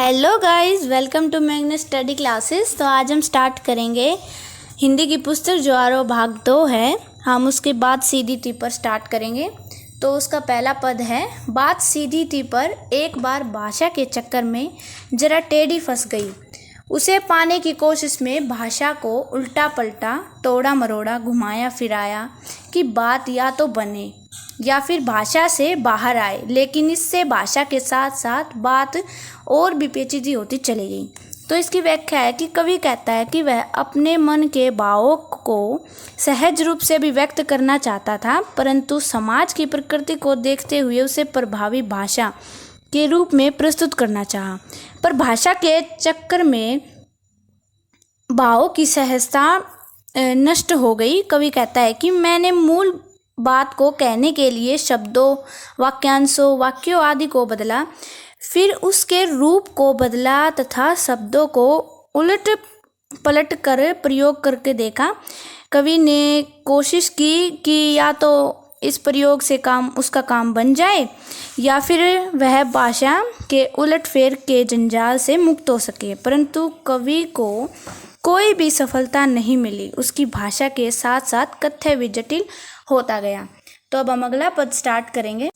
Hello guys, welcome to Magness study classes. तो आज हम स्टार्ट करेंगे हिंदी की पुस्तक जो आरोह भाग 2 है। हम उसके बाद सीधी टी पर स्टार्ट करेंगे। तो उसका पहला पद है, बात सीधी थी पर एक बार भाषा के चक्कर में जरा टेढ़ी फंस गई। उसे पाने की कोशिश में भाषा को उल्टा पलटा तोड़ा मरोड़ा घुमाया फिराया कि बात या तो बने या फिर भाषा से बाहर आए, लेकिन इससे भाषा के साथ साथ बात और भी पेचीदी होती चली गई। तो इसकी व्याख्या है कि कवि कहता है कि वह अपने मन के भावों को सहज रूप से भी व्यक्त करना चाहता था, परंतु समाज की प्रकृति को देखते हुए उसे प्रभावी भाषा के रूप में प्रस्तुत करना चाहा। पर भाषा के चक्कर में भावों की सहजता नष्ट हो गई। कवि कहता है कि मैंने मूल बात को कहने के लिए शब्दों, वाक्यांशों, वाक्यों आदि को बदला, फिर उसके रूप को बदला तथा शब्दों को उलट पलट कर प्रयोग करके देखा। कवि ने कोशिश की कि या तो इस प्रयोग से उसका काम बन जाए या फिर वह भाषा के उलटफेर के जंजाल से मुक्त हो सके, परंतु कवि को कोई भी सफलता नहीं मिली। उसकी भाषा के साथ साथ कथ्य भी जटिल होता गया। तो अब हम अगला पद स्टार्ट करेंगे।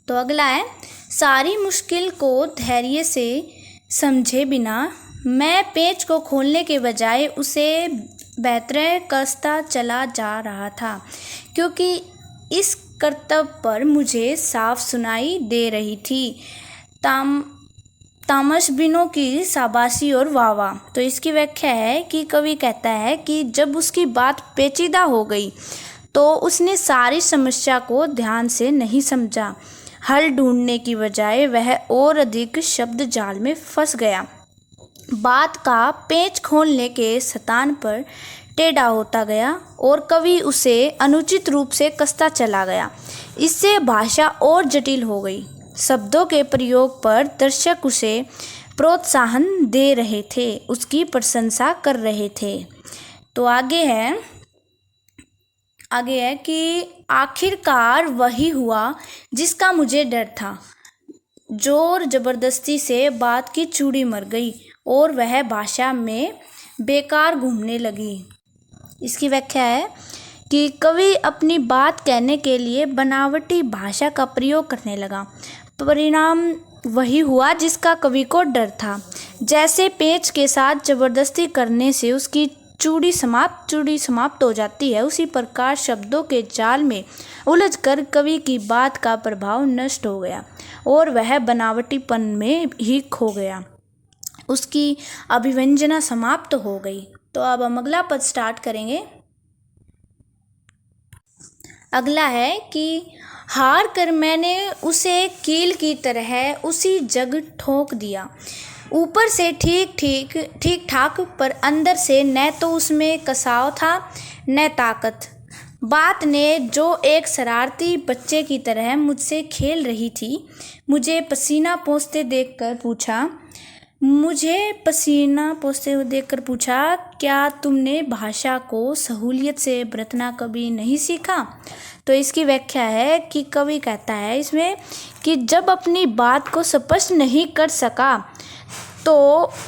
तो अगला है, सारी मुश्किल को धैर्य से समझे बिना मैं पेच को खोलने के बजाय उसे बेहतर कसता चला जा रहा था, क्योंकि इस कर्तव्य पर मुझे साफ सुनाई दे रही थी तामशबीनों की शाबाशी और वाह। तो इसकी व्याख्या है कि कवि कहता है कि जब उसकी बात पेचीदा हो गई तो उसने सारी समस्या को ध्यान से नहीं समझा। हल ढूंढने की बजाय वह और अधिक शब्द जाल में फंस गया। बात का पेच खोलने के स्थान पर टेढ़ा होता गया और कवि उसे अनुचित रूप से कसता चला गया। इससे भाषा और जटिल हो गई। शब्दों के प्रयोग पर दर्शक उसे प्रोत्साहन दे रहे थे, उसकी प्रशंसा कर रहे थे। तो आगे है कि आखिरकार वही हुआ जिसका मुझे डर था। जोर जबरदस्ती से बात की चूड़ी मर गई और वह भाषा में बेकार घूमने लगी। इसकी व्याख्या है कि कवि अपनी बात कहने के लिए बनावटी भाषा का प्रयोग करने लगा। परिणाम वही हुआ जिसका कवि को डर था। जैसे पेच के साथ जबरदस्ती करने से उसकी चूड़ी समाप्त हो जाती है, उसी प्रकार शब्दों के जाल में उलझकर कवि की बात का प्रभाव नष्ट हो गया और वह बनावटीपन में ही खो गया। उसकी अभिव्यंजना समाप्त हो गई। तो अब हम अगला पद स्टार्ट करेंगे। अगला है कि हार कर मैंने उसे कील की तरह उसी जग ठोक दिया। ऊपर से ठीक ठाक, पर अंदर से न तो उसमें कसाव था न ताकत। बात ने जो एक शरारती बच्चे की तरह मुझसे खेल रही थी, मुझे पसीना पोंछते देखकर पूछा, क्या तुमने भाषा को सहूलियत से बरतना कभी नहीं सीखा? तो इसकी व्याख्या है कि कवि कहता है इसमें कि जब अपनी बात को स्पष्ट नहीं कर सका तो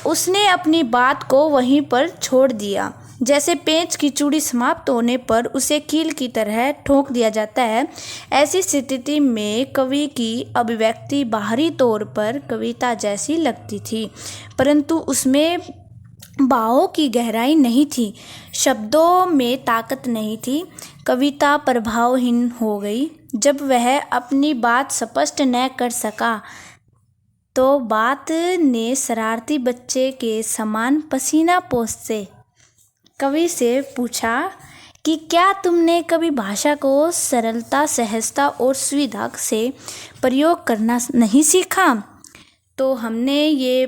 उसने अपनी बात को वहीं पर छोड़ दिया। जैसे पेंच की चूड़ी समाप्त होने पर उसे कील की तरह ठोक दिया जाता है, ऐसी स्थिति में कवि की अभिव्यक्ति बाहरी तौर पर कविता जैसी लगती थी, परंतु उसमें भावों की गहराई नहीं थी, शब्दों में ताकत नहीं थी। कविता प्रभावहीन हो गई। जब वह अपनी बात स्पष्ट न कर सका तो बात ने शरारती बच्चे के समान पसीना पोंछते कवि से पूछा कि क्या तुमने कभी भाषा को सरलता, सहजता और सुविधा से प्रयोग करना नहीं सीखा? तो हमने ये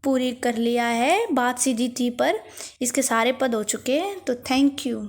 पूरी कर लिया है बात सीधी थी पर। इसके सारे पद हो चुके हैं। तो थैंक यू।